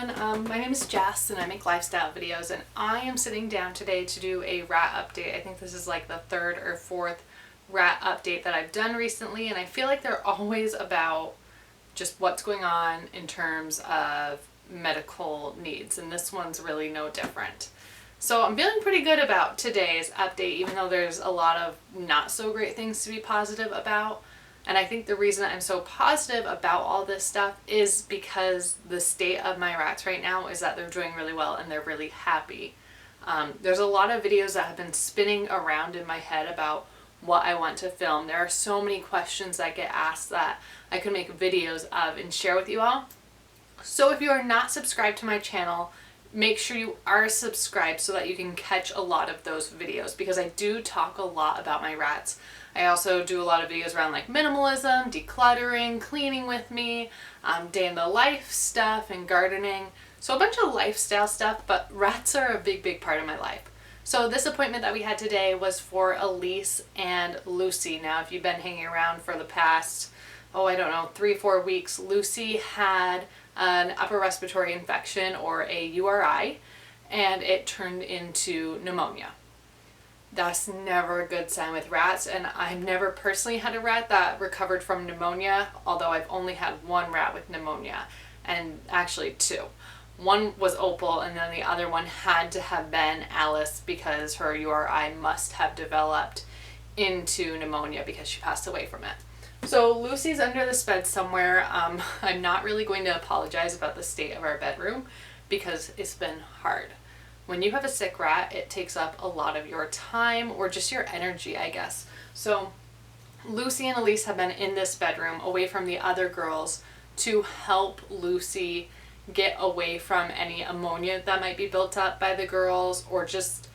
everyone, my name is Jess and I make lifestyle videos, and I am sitting down today to do a rat update. I think this is like the third or fourth rat update that I've done recently, and I feel like they're always about just what's going on in terms of medical needs, and this one's really no different. So I'm feeling pretty good about today's update, even though there's a lot of not so great things to be positive about. And I think the reason I'm so positive about all this stuff is because the state of my rats right now is that they're doing really well and they're really happy. There's a lot of videos that have been spinning around in my head about what I want to film. There are so many questions that get asked that I could make videos of and share with you all. So if you are not subscribed to my channel, make sure you are subscribed so that you can catch a lot of those videos, because I do talk a lot about my rats. I also do a lot of videos around like minimalism, decluttering, cleaning with me, day in the life stuff, and gardening. So a bunch of lifestyle stuff, but rats are a big part of my life. So this appointment that we had today was for Elyse and Lucy. Now, if you've been hanging around for the past, 3-4 weeks, Lucy had an upper respiratory infection, or a URI, and it turned into pneumonia. That's never a good sign with rats, and I've never personally had a rat that recovered from pneumonia, although I've only had one rat with pneumonia, and actually two. One was Opal, and then the other one had to have been Elyse, because her URI must have developed into pneumonia because she passed away from it. So Lucy's under this bed somewhere. I'm not really going to apologize about the state of our bedroom because it's been hard. When you have a sick rat, it takes up a lot of your time, or just your energy, I guess. So Lucy and Elyse have been in this bedroom away from the other girls to help Lucy get away from any ammonia that might be built up by the girls, or just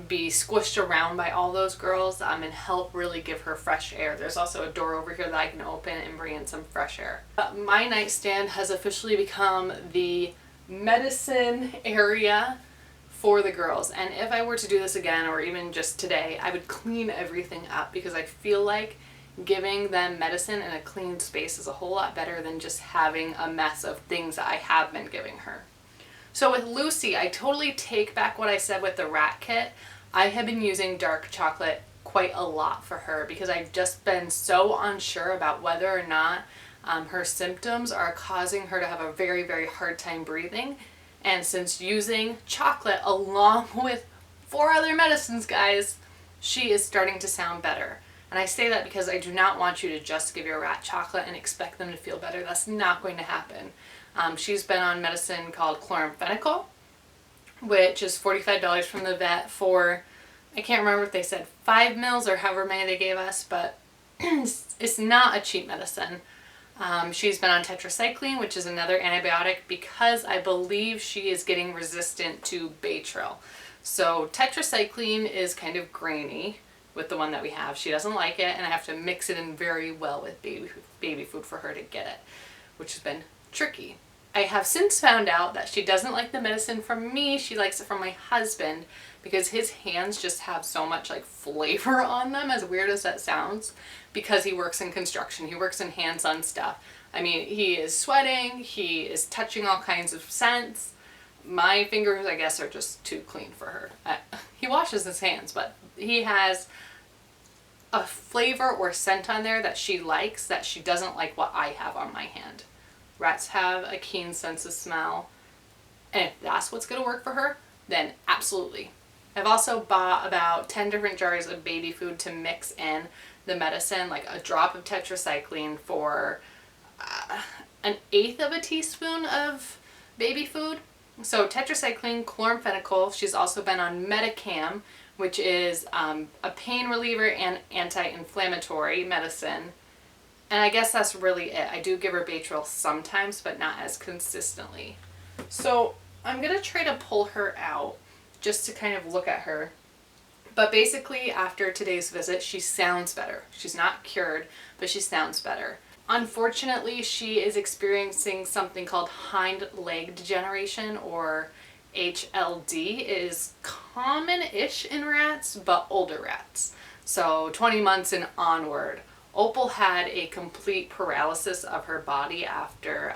be squished around by all those girls, and help really give her fresh air. There's also a door over here that I can open and bring in some fresh air. My nightstand has officially become the medicine area for the girls, and if I were to do this again, or even just today, I would clean everything up, because I feel like giving them medicine in a clean space is a whole lot better than just having a mess of things that I have been giving her. So with Lucy, I totally take back what I said with the rat kit. I have been using dark chocolate quite a lot for her, because I've just been so unsure about whether or not her symptoms are causing her to have a very hard time breathing. And since using chocolate along with 4 other medicines, guys, she is starting to sound better. And I say that because I do not want you to just give your rat chocolate and expect them to feel better. That's not going to happen. She's been on medicine called chloramphenicol, which is $45 from the vet for, I can't remember if they said 5 mils or however many they gave us, but it's not a cheap medicine. She's been on tetracycline, which is another antibiotic, because I believe she is getting resistant to Baytril. So tetracycline is kind of grainy with the one that we have. She doesn't like it, and I have to mix it in very well with baby food for her to get it, which has been tricky. I have since found out that she doesn't like the medicine from me. She likes it from my husband, because his hands just have so much like flavor on them, as weird as that sounds, because he works in construction. He works in hands-on stuff. I mean, he is sweating, he is touching all kinds of scents. My fingers, I guess, are just too clean for her. He washes his hands, but he has a flavor or scent on there that she likes, that she doesn't like what I have on my hand. Rats have a keen sense of smell, and if that's what's going to work for her, then absolutely. I've also bought about 10 different jars of baby food to mix in the medicine, like a drop of tetracycline for 1/8 of a teaspoon of baby food. So tetracycline, chloramphenicol. She's also been on Medicam, which is a pain reliever and anti-inflammatory medicine. And I guess that's really it. I do give her Baytril sometimes, but not as consistently. So I'm going to try to pull her out just to kind of look at her. But basically, after today's visit, she sounds better. She's not cured, but she sounds better. Unfortunately, she is experiencing something called Hind Leg Degeneration, or HLD. It is common-ish in rats, but older rats. So 20 months and onward. Opal had a complete paralysis of her body after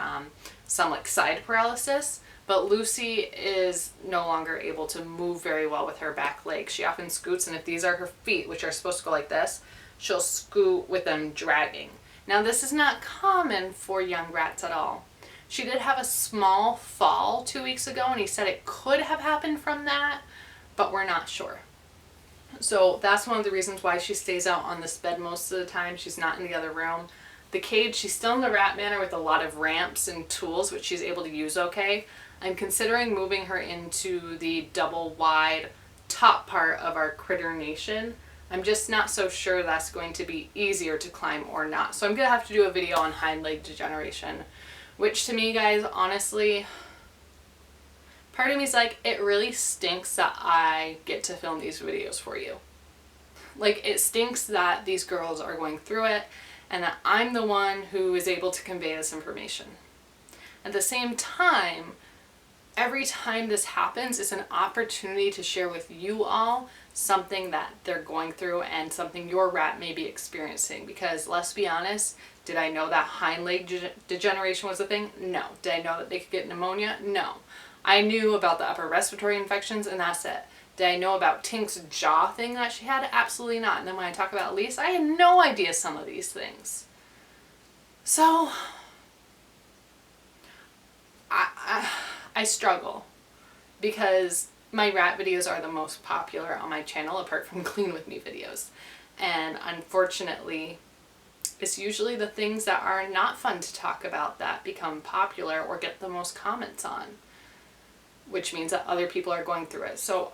some like side paralysis, But Lucy is no longer able to move very well with her back legs. She often scoots, and if these are her feet, which are supposed to go like this, she'll scoot with them dragging. Now this is not common for young rats at all. She did have a small fall 2 weeks ago, and he said it could have happened from that, but we're not sure. So that's one of the reasons why she stays out on this bed most of the time. She's not in the other room. The cage, she's still in the rat manor with a lot of ramps and tools, which she's able to use okay. I'm considering moving her into the double wide top part of our critter nation. I'm just not so sure that's going to be easier to climb or not. So I'm going to have to do a video on hind leg degeneration, which to me, guys, honestly, part of me is like, it really stinks that I get to film these videos for you. Like, it stinks that these girls are going through it and that I'm the one who is able to convey this information. At the same time, every time this happens, it's an opportunity to share with you all something that they're going through and something your rat may be experiencing. Because let's be honest, did I know that hind leg degeneration was a thing? No. Did I know that they could get pneumonia? No. I knew about the upper respiratory infections, and that's it. Did I know about Tink's jaw thing that she had? Absolutely not. And then when I talk about Elyse, I had no idea some of these things. So I struggle because my rat videos are the most popular on my channel apart from clean with me videos. And unfortunately, it's usually the things that are not fun to talk about that become popular or get the most comments on, which means that other people are going through it. So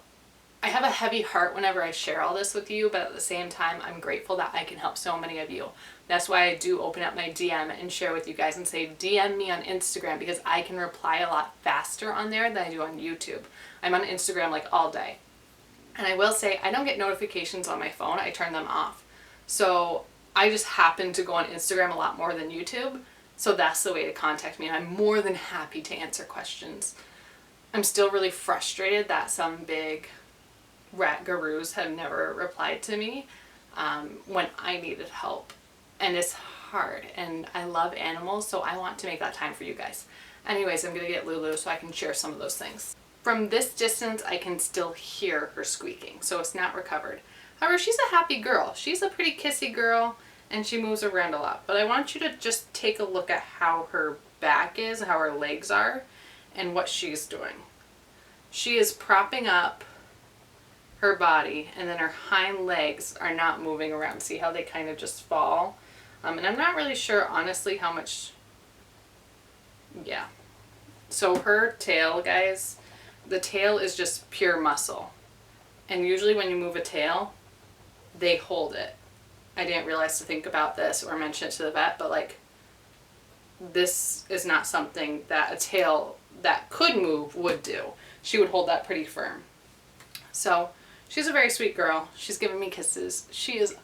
I have a heavy heart whenever I share all this with you, but at the same time, I'm grateful that I can help so many of you. That's why I do open up my DM and share with you guys and say, DM me on Instagram, because I can reply a lot faster on there than I do on YouTube. I'm on Instagram like all day. And I will say, I don't get notifications on my phone. I turn them off. So I just happen to go on Instagram a lot more than YouTube. So that's the way to contact me. And I'm more than happy to answer questions. I'm still really frustrated that some big rat gurus have never replied to me when I needed help. And it's hard, and I love animals, so I want to make that time for you guys. Anyways, I'm gonna get Lulu so I can share some of those things. From this distance, I can still hear her squeaking, so it's not recovered. However, she's a happy girl. She's a pretty kissy girl, and she moves around a lot. But I want you to just take a look at how her back is, how her legs are, and what she's doing. She is propping up her body, and then her hind legs are not moving around. See how they kind of just fall? And I'm not really sure, honestly, how much, yeah. So her tail, guys, the tail is just pure muscle. And usually when you move a tail, they hold it. I didn't realize to think about this or mention it to the vet, but like, this is not something that a tail that could move would do. She would hold that pretty firm. So she's a very sweet girl. She's giving me kisses. She is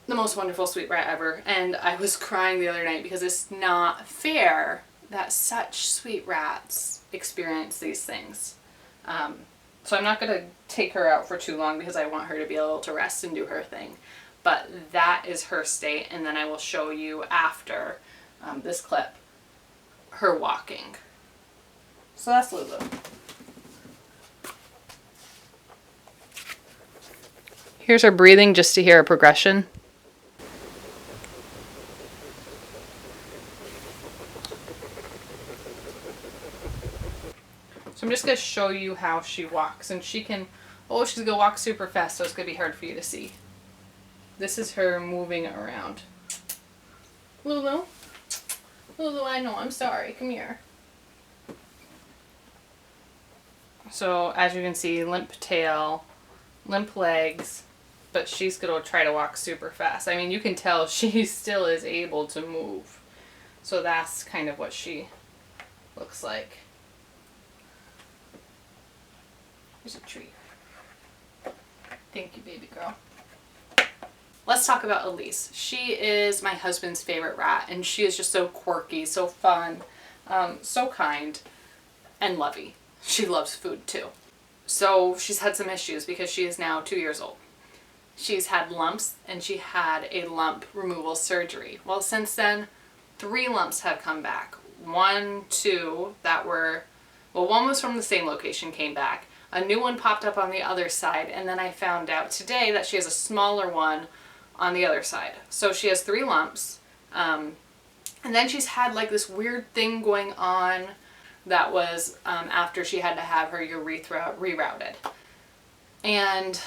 the most wonderful sweet rat ever. And I was crying the other night because it's not fair that such sweet rats experience these things. So I'm not going to take her out for too long because I want her to be able to rest and do her thing. But that is her state, and then I will show you after this clip her walking. So that's Lulu. Here's her breathing just to hear a progression. So I'm just going to show you how she walks, and she can, oh, she's going to walk super fast, so it's going to be hard for you to see. This is her moving around. Lulu? Lulu, I know, I'm sorry. Come here. So, as you can see, limp tail, limp legs, but she's going to try to walk super fast. I mean, you can tell she still is able to move. So that's kind of what she looks like. Here's a treat. Thank you, baby girl. Let's talk about Elyse. She is my husband's favorite rat, and she is just so quirky, so fun, so kind, and lovey. She loves food too. So she's had some issues because she is now 2 years old. She's had lumps, and she had a lump removal surgery. Well, since then, 3 lumps have come back. 1, 2 that were Well, one was from the same location, came back. A new one popped up on the other side, and then I found out today that she has a smaller one on the other side. So she has 3 lumps. And then she's had like this weird thing going on that was after she had to have her urethra rerouted. And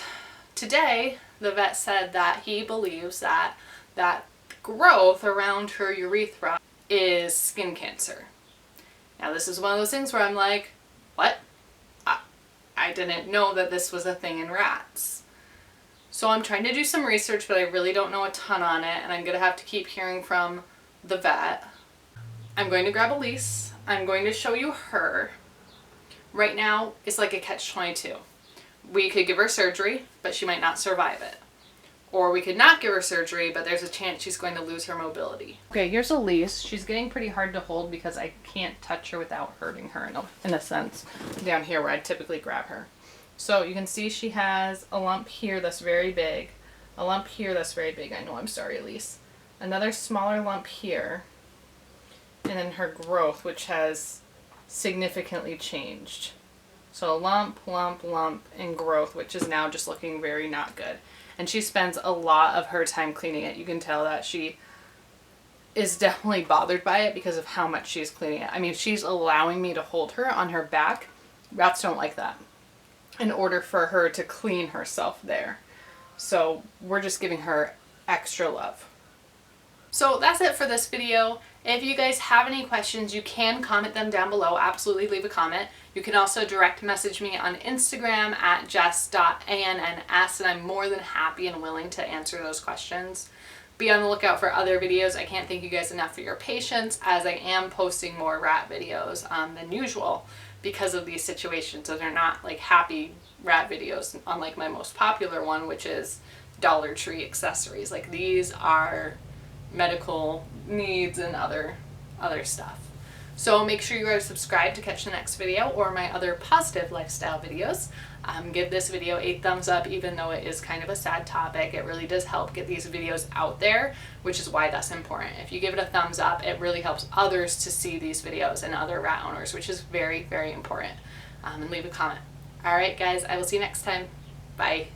today the vet said that he believes that that growth around her urethra is skin cancer. Now this is one of those things where I'm like, what? I didn't know that this was a thing in rats. So I'm trying to do some research, but I really don't know a ton on it, and I'm going to have to keep hearing from the vet. I'm going to grab Elyse. I'm going to show you her. Right now, it's like a catch-22. We could give her surgery, but she might not survive it. Or we could not give her surgery, but there's a chance she's going to lose her mobility. Okay, here's Elyse. She's getting pretty hard to hold because I can't touch her without hurting her in a sense. Down here where I'd typically grab her. So you can see she has a lump here that's very big. A lump here that's very big. I know, I'm sorry, Elyse. Another smaller lump here. And then her growth, which has significantly changed. So a lump, lump, lump, and growth, which is now just looking very not good. And she spends a lot of her time cleaning it. You can tell that she is definitely bothered by it because of how much she's cleaning it. I mean, she's allowing me to hold her on her back. Rats don't like that. In order for her to clean herself there. So we're just giving her extra love. So that's it for this video. If you guys have any questions, you can comment them down below. Absolutely leave a comment. You can also direct message me on Instagram at jess.anns, and I'm more than happy and willing to answer those questions. Be on the lookout for other videos. I can't thank you guys enough for your patience, as I am posting more rat videos than usual because of these situations. So they're not like happy rat videos, unlike my most popular one, which is Dollar Tree accessories. Like, these are medical needs and other stuff. So make sure you are subscribed to catch the next video or my other positive lifestyle videos. Give this video a thumbs up, even though it is kind of a sad topic. It really does help get these videos out there, which is why that's important. If you give it a thumbs up, it really helps others to see these videos and other rat owners, which is very, very important. And leave a comment. All right, guys, I will see you next time. Bye.